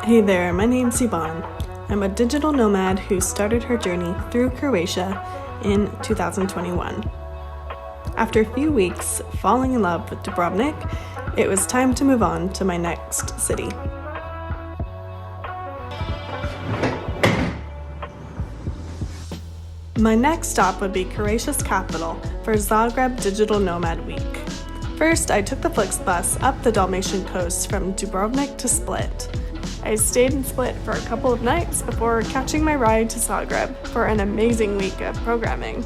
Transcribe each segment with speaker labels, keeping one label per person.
Speaker 1: Hey there, my name's Yvonne. I'm a digital nomad who started her journey through Croatia in 2021. After a few weeks falling in love with Dubrovnik, it was time to move on to my next city. My next stop would be Croatia's capital for ZAGREB Digital Nomad Week. First, I took the Flixbus up the Dalmatian coast from Dubrovnik to Split. I stayed in Split for a couple of nights before catching my ride to Zagreb for an amazing week of programming.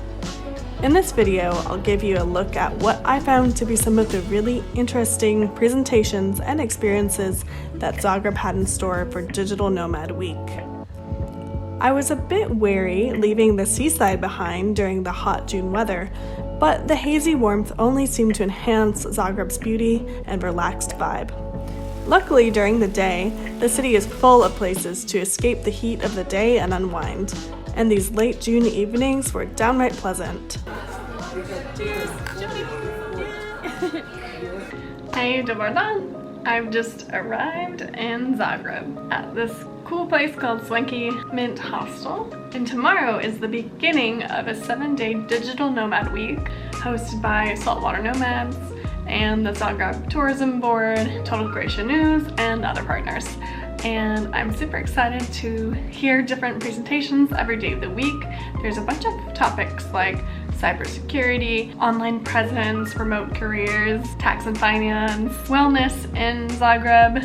Speaker 1: In this video, I'll give you a look at what I found to be some of the really interesting presentations and experiences that Zagreb had in store for Digital Nomad Week. I was a bit wary leaving the seaside behind during the hot June weather, but the hazy warmth only seemed to enhance Zagreb's beauty and relaxed vibe. Luckily, during the day, the city is full of places to escape the heat of the day and unwind, and these late June evenings were downright pleasant. Hey, dobar dan! I've just arrived in Zagreb at this cool place called Swanky Mint Hostel, and tomorrow is the beginning of a 7-day digital nomad week hosted by Saltwater Nomads and the Zagreb Tourism Board, Total Croatia News, and other partners. And I'm super excited to hear different presentations every day of the week. There's a bunch of topics like cybersecurity, online presence, remote careers, tax and finance, wellness in Zagreb,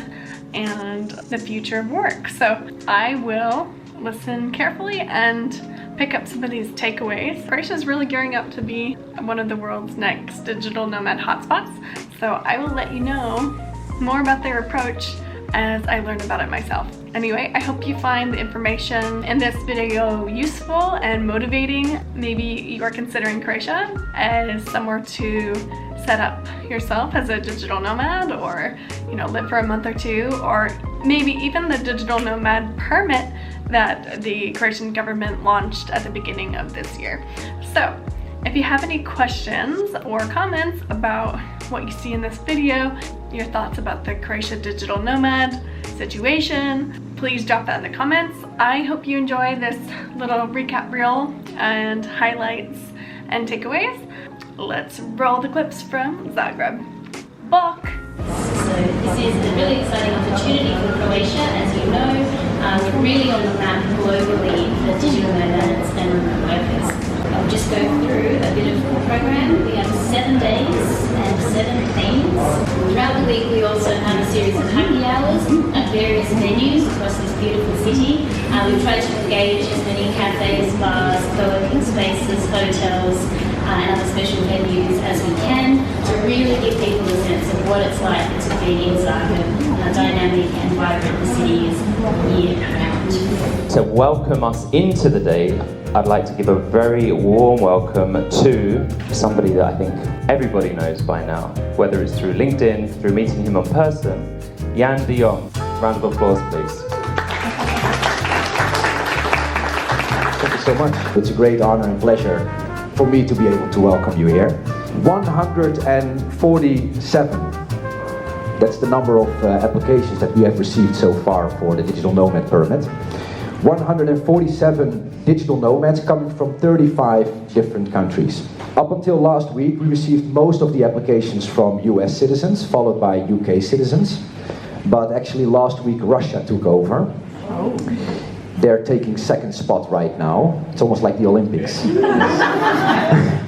Speaker 1: and the future of work. So I will listen carefully and pick up some of these takeaways. Croatia is really gearing up to be one of the world's next digital nomad hotspots, so I will let you know more about their approach as I learn about it myself. Anyway, I hope you find the information in this video useful and motivating. Maybe you are considering Croatia as somewhere to set up yourself as a digital nomad, or live for a month or two, or maybe even the digital nomad permit that the Croatian government launched at the beginning of this year. So if you have any questions or comments about what you see in this video, your thoughts about the Croatia digital nomad situation, please drop that in the comments. I hope you enjoy this little recap reel and highlights and takeaways. Let's roll the clips from Zagreb. Bok!
Speaker 2: So this is a really exciting opportunity for Croatia. As you know, we're really on the map globally for digital nomads and remote workers. I'll just go through a bit of the program. We have 7 days and 7 themes. Throughout the week we also have a series of happy hours at various venues across this beautiful city. We try to engage as many cafes, bars, co-working spaces, hotels, and other special venues as we can to really give people a sense of what it's like to be in Zagreb, a dynamic and vibrant city is year-round.
Speaker 3: To welcome us into the day, I'd like to give a very warm welcome to somebody that I think everybody knows by now, whether it's through LinkedIn, through meeting him in person, Jan de Jong. Round of applause, please.
Speaker 4: Thank you so much. It's a great honor and pleasure for me to be able to welcome you here. 147. That's the number of applications that we have received so far for the digital nomad permit. 147 digital nomads coming from 35 different countries. Up until last week, we received most of the applications from US citizens, followed by UK citizens. But actually last week, Russia took over. Oh. They're taking second spot right now. It's almost like the Olympics.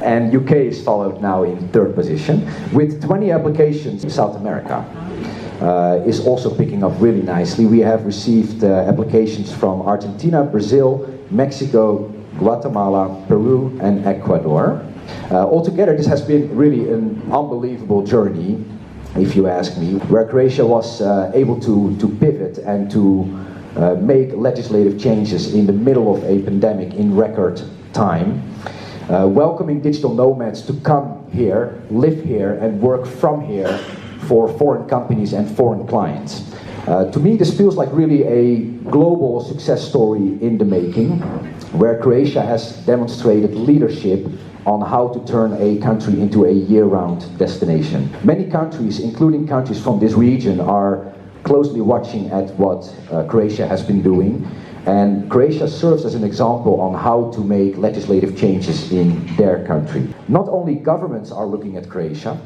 Speaker 4: And UK is followed now in third position. With 20 applications, South America is also picking up really nicely. We have received applications from Argentina, Brazil, Mexico, Guatemala, Peru, and Ecuador. Altogether, this has been really an unbelievable journey, if you ask me, where Croatia was able to pivot and to make legislative changes in the middle of a pandemic in record time, welcoming digital nomads to come here, live here, and work from here for foreign companies and foreign clients. To me, this feels like really a global success story in the making, where Croatia has demonstrated leadership on how to turn a country into a year-round destination. Many countries, including countries from this region, are closely watching at what Croatia has been doing. And Croatia serves as an example on how to make legislative changes in their country. Not only governments are looking at Croatia,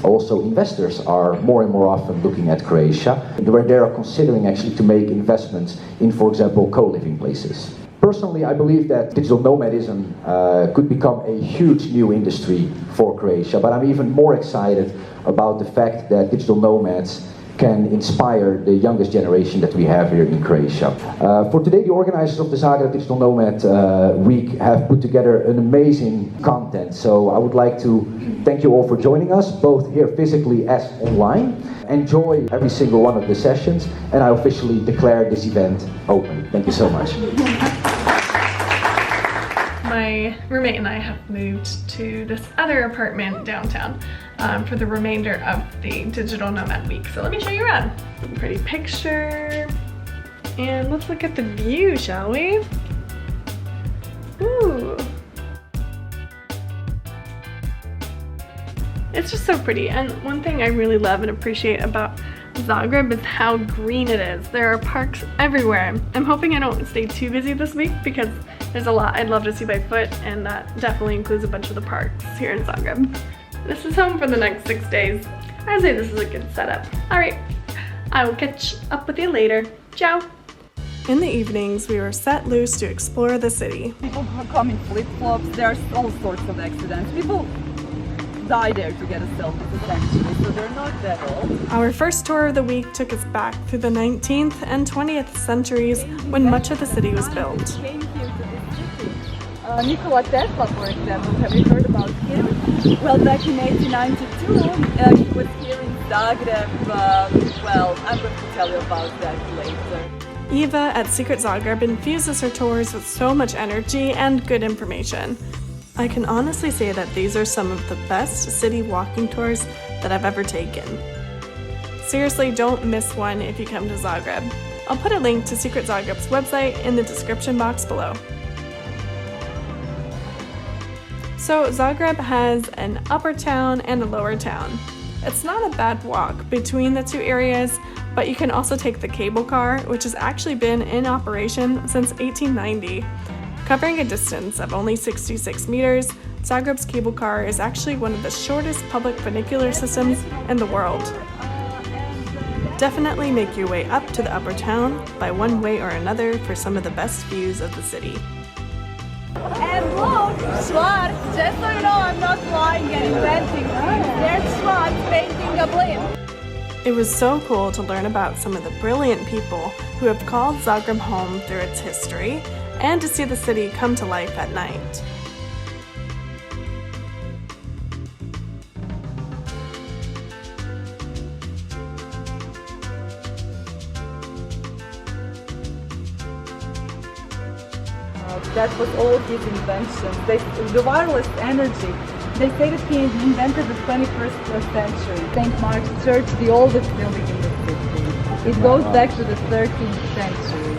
Speaker 4: also investors are more and more often looking at Croatia, where they are considering actually to make investments in, for example, co-living places. Personally, I believe that digital nomadism could become a huge new industry for Croatia, but I'm even more excited about the fact that digital nomads can inspire the youngest generation that we have here in Croatia. For today, the organizers of the Zagreb Digital Nomad Week have put together an amazing content. So I would like to thank you all for joining us, both here physically as online. Enjoy every single one of the sessions, and I officially declare this event open. Thank you so much.
Speaker 1: My roommate and I have moved to this other apartment downtown for the remainder of the Digital Nomad Week. So let me show you around. Pretty picture. And let's look at the view, shall we? Ooh. It's just so pretty. And one thing I really love and appreciate about Zagreb is how green it is. There are parks everywhere. I'm hoping I don't stay too busy this week because there's a lot I'd love to see by foot, and that definitely includes a bunch of the parks here in Zagreb. This is home for the next 6 days. I'd say this is a good setup. Alright, I will catch up with you later. Ciao! In the evenings, we were set loose to explore the city.
Speaker 5: People come in flip-flops, there's all sorts of accidents. People die there to get a selfie, essentially, so they're not that old.
Speaker 1: Our first tour of the week took us back through the 19th and 20th centuries when much of the city was built.
Speaker 5: Came here to this city. Nikola Tesla, for example, have you heard about him? Well, back in 1892, he was here in Zagreb. Well, I'm going to tell you about that later.
Speaker 1: Eva at Secret Zagreb infuses her tours with so much energy and good information. I can honestly say that these are some of the best city walking tours that I've ever taken. Seriously, don't miss one if you come to Zagreb. I'll put a link to Secret Zagreb's website in the description box below. So Zagreb has an upper town and a lower town. It's not a bad walk between the two areas, but you can also take the cable car, which has actually been in operation since 1890. Covering a distance of only 66 meters, Zagreb's cable car is actually one of the shortest public funicular systems in the world. Definitely make your way up to the upper town by one way or another for some of the best views of the city.
Speaker 5: And look, Schwarz, just so you know, I'm not lying and inventing things. There's Schwarz painting a blimp.
Speaker 1: It was so cool to learn about some of the brilliant people who have called Zagreb home through its history, and to see the city come to life at night.
Speaker 5: That was all his invention. The wireless energy. They say that he invented the 21st century. St. Mark's Church, the oldest building in the city. It goes back to the 13th century.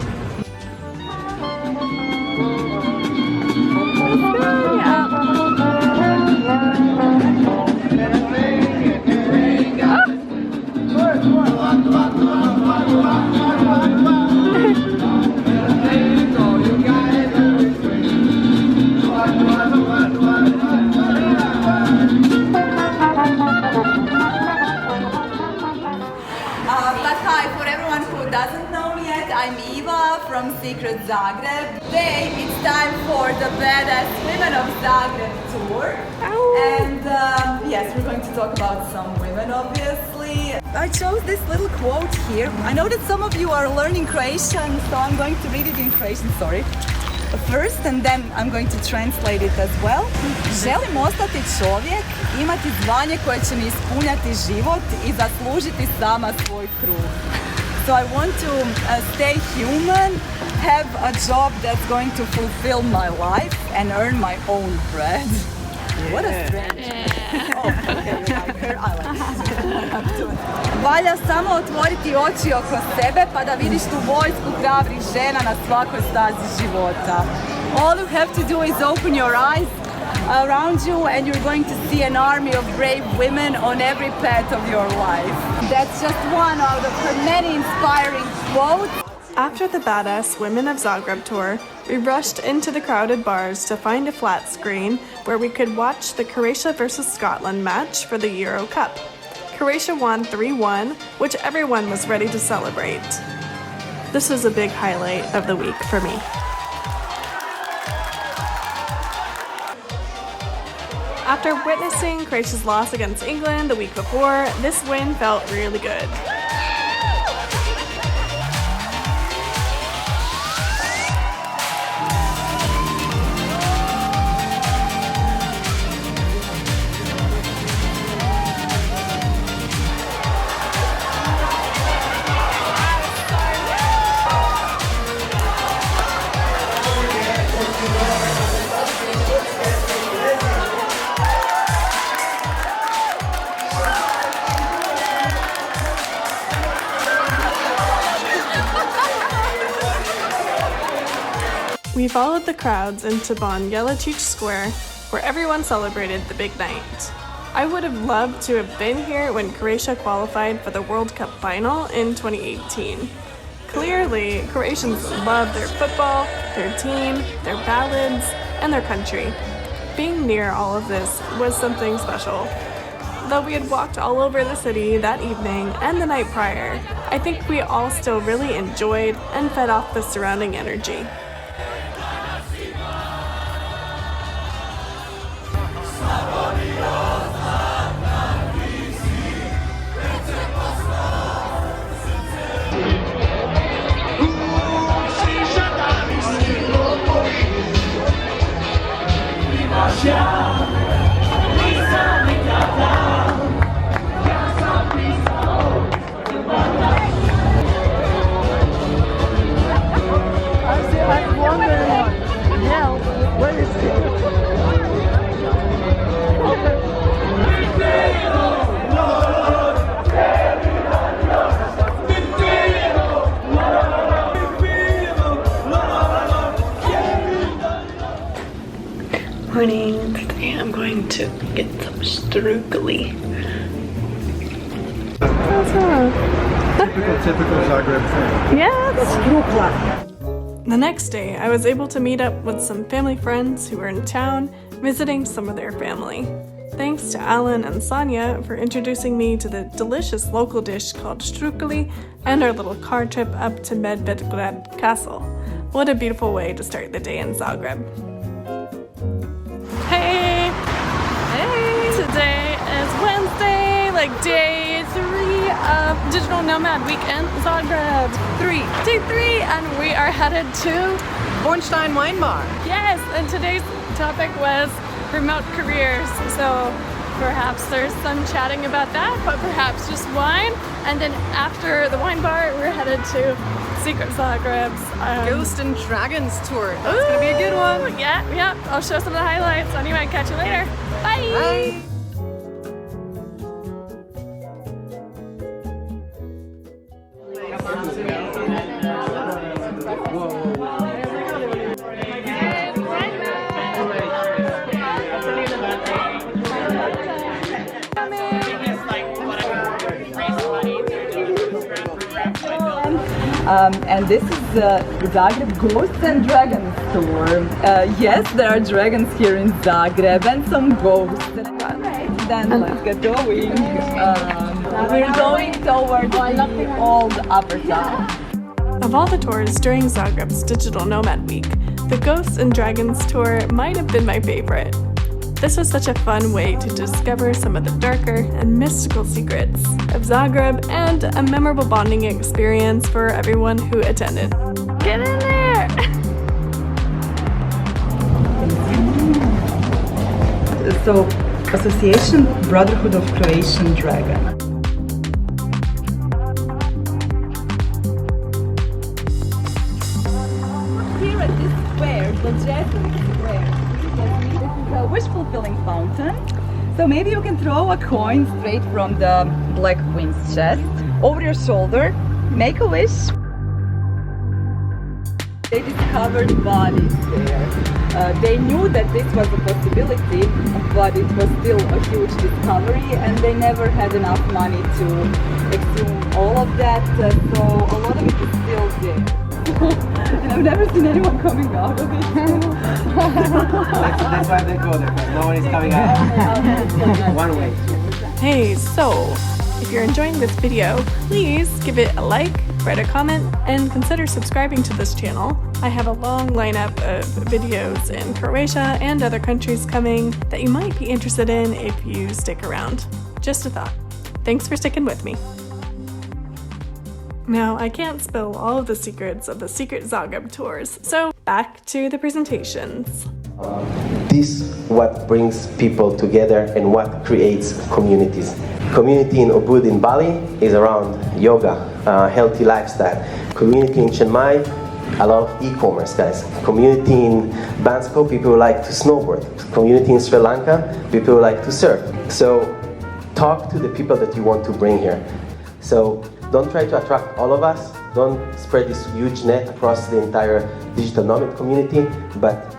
Speaker 5: Doesn't know me yet, I'm Eva from Secret Zagreb. Today it's time for the Badass Women of Zagreb tour. And yes, we're going to talk about some women, obviously. I chose this little quote here. I know that some of you are learning Croatian, so I'm going to read it in Croatian, sorry. First, and then I'm going to translate it as well. Želim ostati čovjek, imati zvanje koje će mi ispunjati život I zaslužiti sama svoj kruh. So I want to stay human, have a job that's going to fulfill my life and earn my own bread. What a strange. Oh, okay, I like it. Valja samo otvoriti oči oko sebe pa da vidiš tu vojsku hrabrih žena na svakoj stazi života. All you have to do is open your eyes around you, and you're going to see an army of brave women on every path of your life. That's just one out of her many inspiring quotes.
Speaker 1: After the Badass Women of Zagreb tour, we rushed into the crowded bars to find a flat screen where we could watch the Croatia versus Scotland match for the Euro Cup. Croatia won 3-1, which everyone was ready to celebrate. This was a big highlight of the week for me. After witnessing Croatia's loss against England the week before, this win felt really good. We followed the crowds into Ban Jelačić Square, where everyone celebrated the big night. I would have loved to have been here when Croatia qualified for the World Cup final in 2018. Clearly, Croatians love their football, their team, their ballads, and their country. Being near all of this was something special. Though we had walked all over the city that evening and the night prior, I think we all still really enjoyed and fed off the surrounding energy. Morning. Today I'm going to get some strugoli. What's wrong?
Speaker 6: Typical Zagreb thing.
Speaker 1: Yeah, the next day, I was able to meet up with some family friends who were in town, visiting some of their family. Thanks to Alan and Sonia for introducing me to the delicious local dish called strugoli and our little car trip up to Medvedgrad Castle. What a beautiful way to start the day in Zagreb. Hey! Hey! Today is Wednesday, like day 3 of Digital Nomad Week in Zagreb. Day 3, and we are headed to
Speaker 7: Bornstein Wine Bar.
Speaker 1: Yes, and today's topic was remote careers. So perhaps there's some chatting about that, but perhaps just wine. And then after the wine bar, we're headed to Secret Zagreb's
Speaker 7: Ghost and Dragons tour. That's gonna be a good one.
Speaker 1: Yeah. I'll show some of the highlights. Anyway, catch you later. Bye.
Speaker 7: Bye.
Speaker 5: And this is the Zagreb Ghosts and Dragons tour. Yes, there are dragons here in Zagreb and some ghosts. Alright, then let's get going. We're going towards the old upper town.
Speaker 1: Of all the tours during Zagreb's Digital Nomad Week, the Ghosts and Dragons tour might have been my favorite. This was such a fun way to discover some of the darker and mystical secrets of Zagreb and a memorable bonding experience for everyone who attended. Get in there!
Speaker 5: So, Association Brotherhood of Croatian Dragon. Here at this square, the Jesuit Square, this is a wish-fulfilling fountain. So maybe you can throw a coin straight from the Black Queen's chest over your shoulder, make a wish. They discovered Bali there. They knew that this was a possibility, but it was still a huge discovery, and they never had enough money to assume all of that, so a lot of it is still there. And I've never seen anyone coming out of it.
Speaker 8: That's why they go there, because no one is coming out. One way.
Speaker 1: Hey, so if you're enjoying this video, please give it a like, write a comment, and consider subscribing to this channel. I have a long lineup of videos in Croatia and other countries coming that you might be interested in if you stick around. Just a thought. Thanks for sticking with me. Now, I can't spill all of the secrets of the secret Zagreb tours, so back to the presentations.
Speaker 9: This what brings people together and what creates communities. Community in Ubud in Bali is around yoga, healthy lifestyle. Community in Chiang Mai, a lot of e-commerce guys. Community in Bansko, people who like to snowboard. Community in Sri Lanka, people who like to surf. So talk to the people that you want to bring here. So don't try to attract all of us. Don't spread this huge net across the entire digital nomad community. But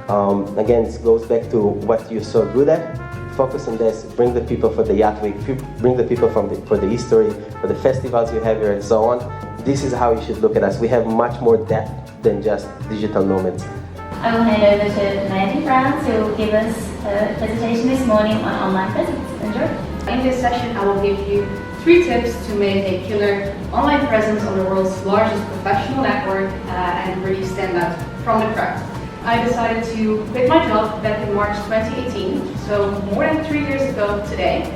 Speaker 9: again, it goes back to what you're so good at. Focus on this. Bring the people for the yacht week. Bring the people for the history, for the festivals you have here, and so on. This is how you should look at us. We have much more depth than just digital nomads.
Speaker 2: I will hand over to Mandy Franz, who will give us a presentation this morning on online presence. Enjoy.
Speaker 10: In this session, I will give you 3 tips to make a killer online presence on the world's largest professional network and really stand out from the crowd. I decided to quit my job back in March 2018, so more than 3 years ago today.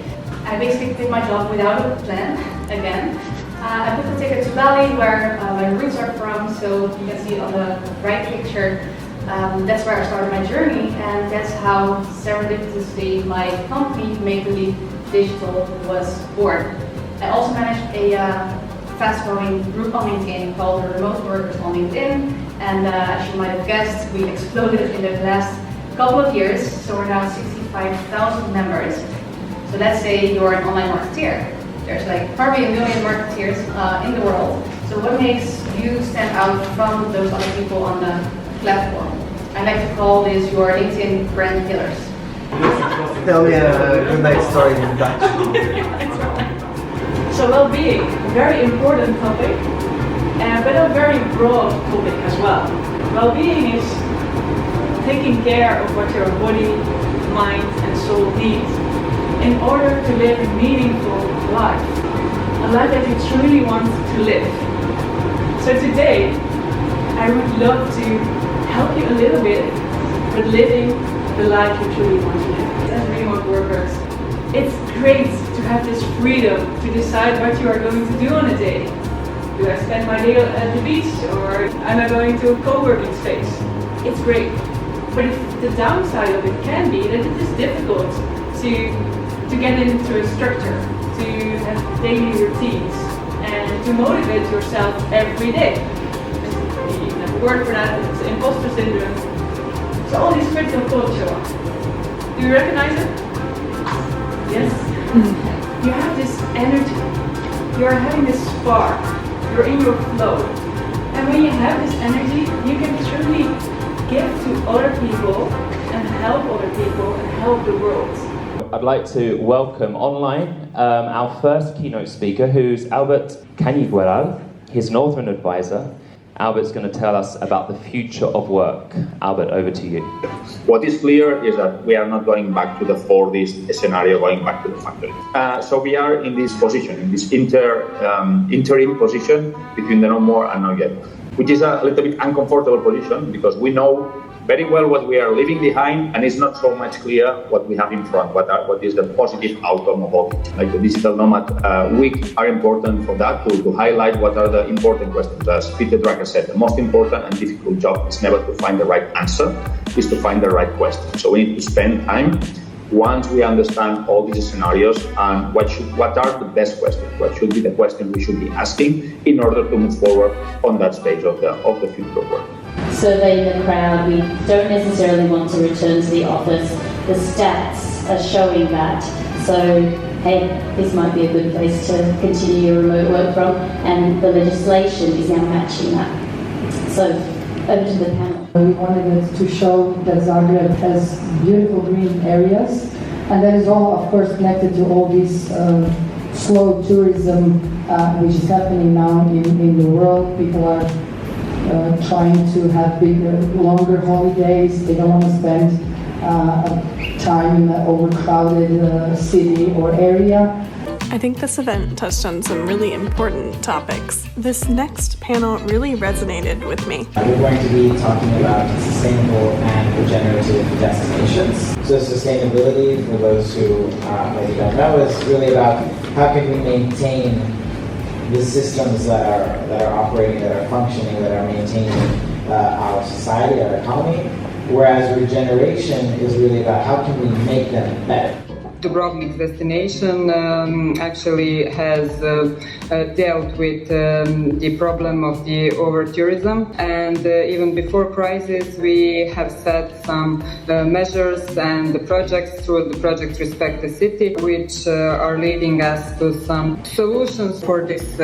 Speaker 10: I basically quit my job without a plan again. I booked a ticket to Bali, where my roots are from, so you can see on the right picture. That's where I started my journey, and that's how serendipitously my company, Make Believe Digital, was born. I also managed a fast-growing group on LinkedIn called the Remote Workers on LinkedIn, and as you might have guessed, we exploded in the last couple of years, so we're now 65,000 members. So let's say you're an online marketeer. There's like probably 1 million marketeers in the world. So what makes you stand out from those other people on the platform? I like to call this your LinkedIn brand killers.
Speaker 8: Tell me a good night story in Dutch.
Speaker 1: So well-being, a very important topic, but a very broad topic as well. Well-being is taking care of what your body, mind and soul needs in order to live a meaningful life, a life that you truly want to live. So today, I would love to help you a little bit with living the life you truly want to live. As remote workers, it's great to have this freedom to decide what you are going to do on a day. Do I spend my day at the beach, or am I going to a co-working space? It's great. But the downside of it can be that it is difficult to get into a structure, to have daily routines, and to motivate yourself every day. You even have a word for that, it's imposter syndrome. So all these critical thoughts show up. Do you recognize it? Yes? You have this energy, you are having this spark, you're in your flow. And when you have this energy, you can truly give to other people and help other people and help the world.
Speaker 3: I'd like to welcome online our first keynote speaker, who's Albert Canigueral. He's an author and advisor. Albert's going to tell us about the future of work. Albert, over to you.
Speaker 11: What is clear is that we are not going back to the 4D scenario, going back to the factory. So we are in this position, in this interim position between the no more and no yet, which is a little bit uncomfortable position because we know very well what we are leaving behind, and it's not so much clear what we have in front, what is the positive outcome of all it. Like the Digital Nomad Week are important for that, to highlight what are the important questions. As Peter Drucker said, the most important and difficult job is never to find the right answer, is to find the right question. So we need to spend time once we understand all these scenarios and what are the best questions, what should be the questions we should be asking in order to move forward on that stage of the future of work.
Speaker 2: Surveying the crowd, we don't necessarily want to return to the office. The stats are showing that. So, hey, this might be a good place to continue your remote work from, and the legislation is now matching that. So, Over to the panel.
Speaker 12: We wanted to show that Zagreb has beautiful green areas, and that is all, of course, connected to all this slow tourism which is happening now in the world. People are trying to have bigger, longer holidays. They don't want to spend time in an overcrowded city or area.
Speaker 1: I think this event touched on some really important topics. This next panel really resonated with me.
Speaker 13: We're going to be talking about sustainable and regenerative destinations. So sustainability, for those who maybe don't know, is really about how can we maintain the systems that are operating, that are functioning, that are maintaining our society, our economy. Whereas regeneration is really about how can we make them better.
Speaker 14: Dubrovnik's destination actually has dealt with the problem of the over-tourism, and even before crisis we have set some measures and the projects through the project Respect the City, which are leading us to some solutions for these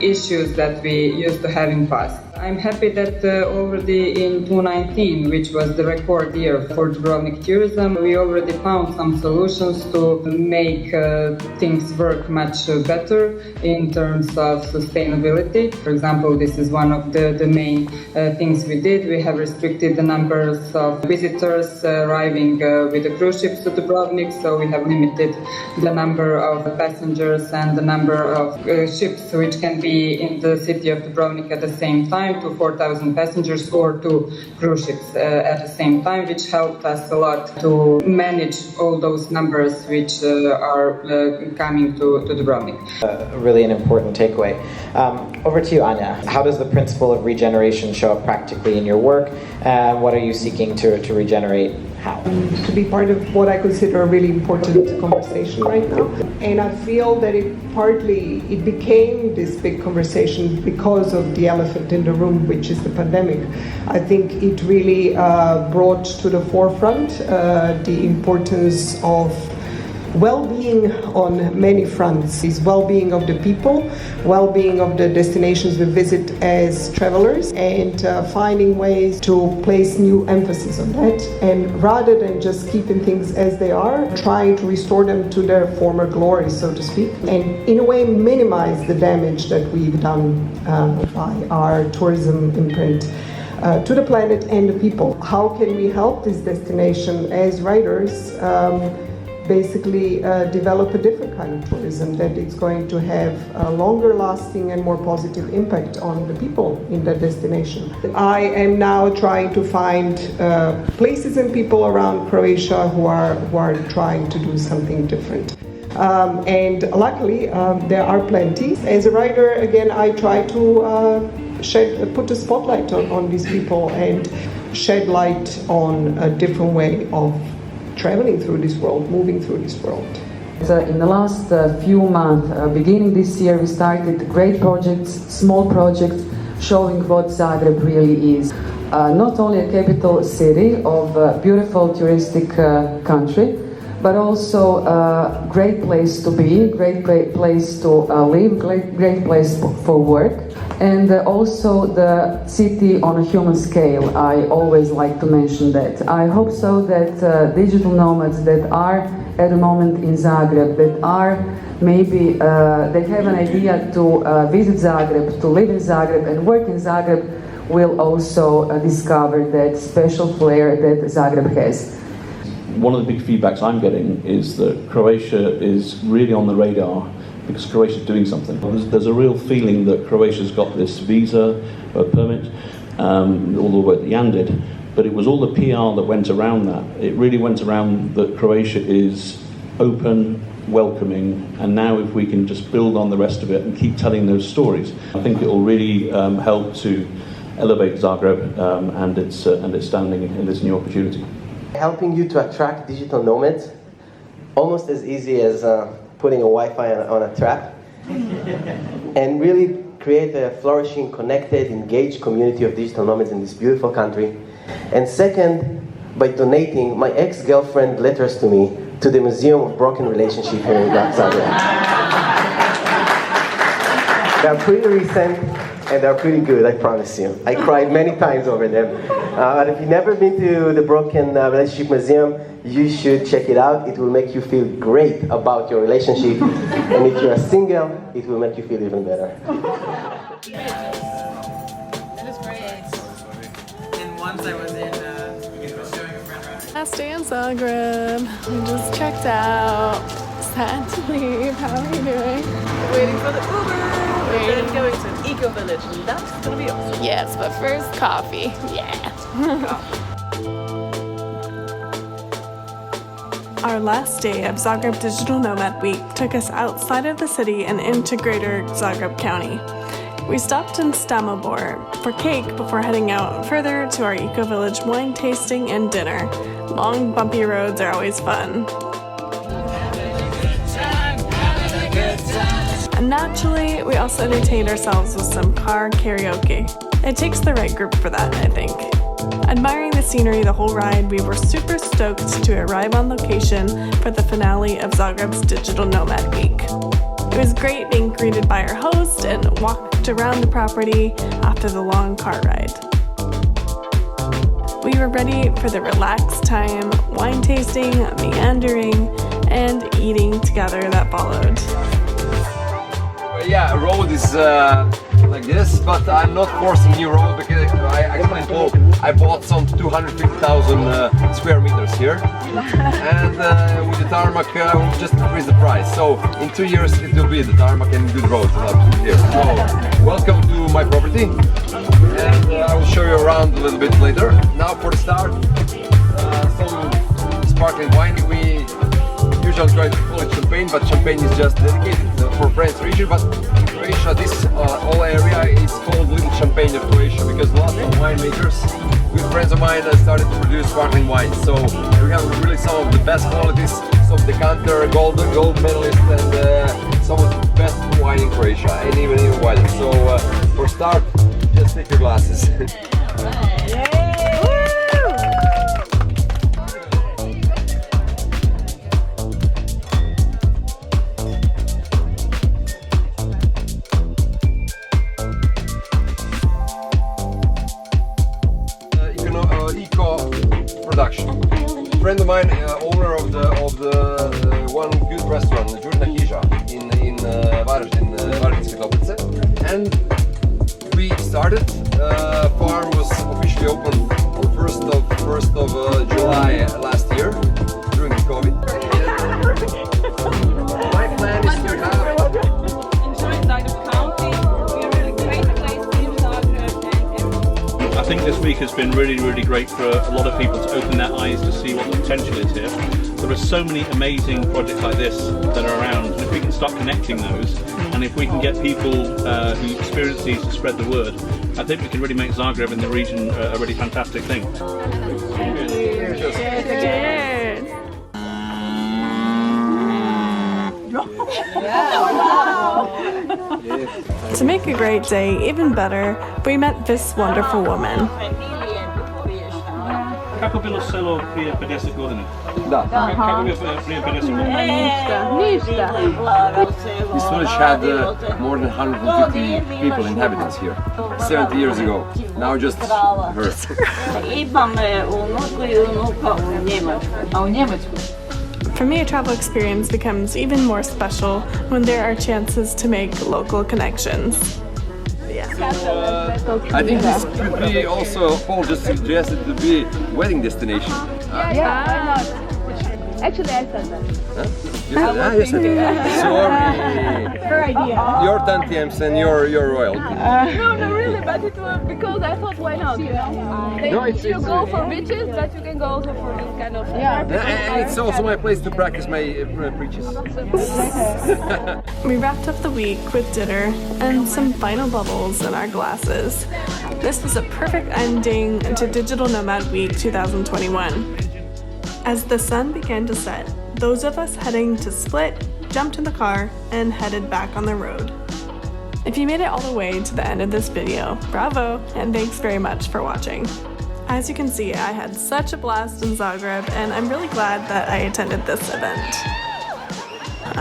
Speaker 14: issues that we used to have in past. I'm happy that already in 2019, which was the record year for Dubrovnik tourism, we already found some solutions to make things work much better in terms of sustainability. For example, this is one of the main things we did. We have restricted the numbers of visitors arriving with the cruise ships to Dubrovnik, so we have limited the number of passengers and the number of ships which can be in the city of Dubrovnik at the same time, to 4,000 passengers or 2 cruise ships at the same time, which helped us a lot to manage all those numbers which are coming to Dubrovnik.
Speaker 13: Really an important takeaway. Over to you, Anya. How does the principle of regeneration show up practically in your work, and what are you seeking to regenerate? How?
Speaker 15: To be part of what I consider a really important conversation right now. And I feel that it became this big conversation because of the elephant in the room, which is the pandemic. I think it really brought to the forefront the importance of well-being on many fronts. Is well-being of the people, well-being of the destinations we visit as travelers, and finding ways to place new emphasis on that, and rather than just keeping things as they are, trying to restore them to their former glory, so to speak, and in a way minimize the damage that we've done by our tourism imprint to the planet and the people. How can we help this destination as writers basically develop a different kind of tourism that it's going to have a longer lasting and more positive impact on the people in that destination. I am now trying to find places and people around Croatia who are trying to do something different. And luckily there are plenty. As a writer, again, I try to put a spotlight on these people and shed light on a different way of traveling through this world, moving through this world.
Speaker 16: In the last few months, beginning this year, we started great projects, small projects, showing what Zagreb really is. Not only a capital city of a beautiful touristic country, but also a great place to be, great place to live, great place for work. And also the city on a human scale. I always like to mention that. I hope so that digital nomads that are at the moment in Zagreb, that are maybe, they have an idea to visit Zagreb, to live in Zagreb and work in Zagreb, will also discover that special flair that Zagreb has.
Speaker 17: One of the big feedbacks I'm getting is that Croatia is really on the radar because Croatia is doing something. There's a real feeling that Croatia's got this visa permit, all the work that Jan did, but it was all the PR that went around that. It really went around that Croatia is open, welcoming, and now if we can just build on the rest of it and keep telling those stories, I think it will really help to elevate Zagreb and its standing in this new opportunity.
Speaker 9: Helping you to attract digital nomads, almost as easy as putting a Wi-Fi on a trap, and really create a flourishing, connected, engaged community of digital nomads in this beautiful country. And second, by donating my ex-girlfriend letters to me to the Museum of Broken Relationship here in Zagreb. They are pretty recent, and they're pretty good, I promise you. I cried many times over them. But if you've never been to the Broken Relationship Museum, you should check it out. It will make you feel great about your relationship. And if you're single, it will make you feel even better.
Speaker 7: That is great. And once I was in, showing a friend around.
Speaker 1: Last day in Zagreb. We just checked out. Sad to leave. How are you doing?
Speaker 7: Waiting for the Uber. We're then going to an eco village, and that's gonna be awesome.
Speaker 1: Yes, but first coffee. Yeah. Our last day of Zagreb Digital Nomad Week took us outside of the city and into greater Zagreb County. We stopped in Stamobor for cake before heading out further to our eco-village wine tasting and dinner. Long, bumpy roads are always fun. And naturally, we also entertained ourselves with some car karaoke. It takes the right group for that, I think. Admiring the scenery the whole ride, we were super stoked to arrive on location for the finale of Zagreb's Digital Nomad Week. It was great being greeted by our host and walked around the property after the long car ride. We were ready for the relaxed time, wine tasting, meandering, and eating together that followed.
Speaker 18: Yeah, road is like this, but I'm not forcing new road because I bought some 250,000 square meters here, and with the tarmac we'll just increase the price. So in 2 years it will be the tarmac and good roads here. So welcome to my property, and I will show you around a little bit later. Now for the start, some sparkling wine. We usually try to call it champagne, but champagne is just dedicated for French region. But in Croatia, this whole area is called Little Champagne of Croatia because lots of winemakers, good friends of mine, started to produce sparkling wine. So we have really some of the best qualities, some of the decanter, gold medalists, and some of the best wine in Croatia, and even wider. So for start, just take your glasses. Production. A friend of mine, owner of the one good restaurant, Jurna Hija, in Varaždinske Toplice, and we started. Farm was officially opened on 1st of July last year during the COVID. My plan is to have.
Speaker 17: I think this week has been really, really great for a lot of people to open their eyes to see what the potential is here. There are so many amazing projects like this that are around, and if we can start connecting those, and if we can get people who experience these to spread the word, I think we can really make Zagreb in the region a really fantastic thing.
Speaker 1: Thank you. Cheers. Cheers. To make a great day even better, we met this wonderful woman.
Speaker 17: Kako bilo selo prije 50 godina?
Speaker 18: Da.
Speaker 17: Kako bilo prije 50 godina?
Speaker 18: Ništa. This village had more than 150 people, inhabitants here, 70 years ago. Now just hurts.
Speaker 19: Imam unuku I unuka u Njemačkoj. A u Njemačkoj?
Speaker 1: For me, a travel experience becomes even more special when there are chances to make local connections.
Speaker 18: I think this could be also, Paul just suggested to be wedding destination.
Speaker 19: Yeah, why not? Actually, I said that.
Speaker 18: Huh? You said that? Yes, I did. Sorry.
Speaker 19: Her idea.
Speaker 18: Your tantiums and your royalty.
Speaker 19: No, really, but it was because I thought, why not? You go for beaches, but you can go also for this kind of.
Speaker 18: And it's also my place to practice my preaches.
Speaker 1: We wrapped up the week with dinner and some final bubbles in our glasses. This was a perfect ending to Digital Nomad Week 2021. As the sun began to set, those of us heading to Split jumped in the car and headed back on the road. If you made it all the way to the end of this video, bravo, and thanks very much for watching. As you can see, I had such a blast in Zagreb, and I'm really glad that I attended this event.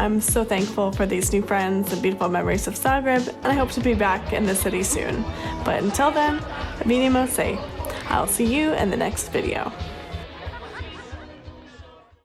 Speaker 1: I'm so thankful for these new friends and beautiful memories of Zagreb, and I hope to be back in the city soon. But until then, vidimo se. I'll see you in the next video.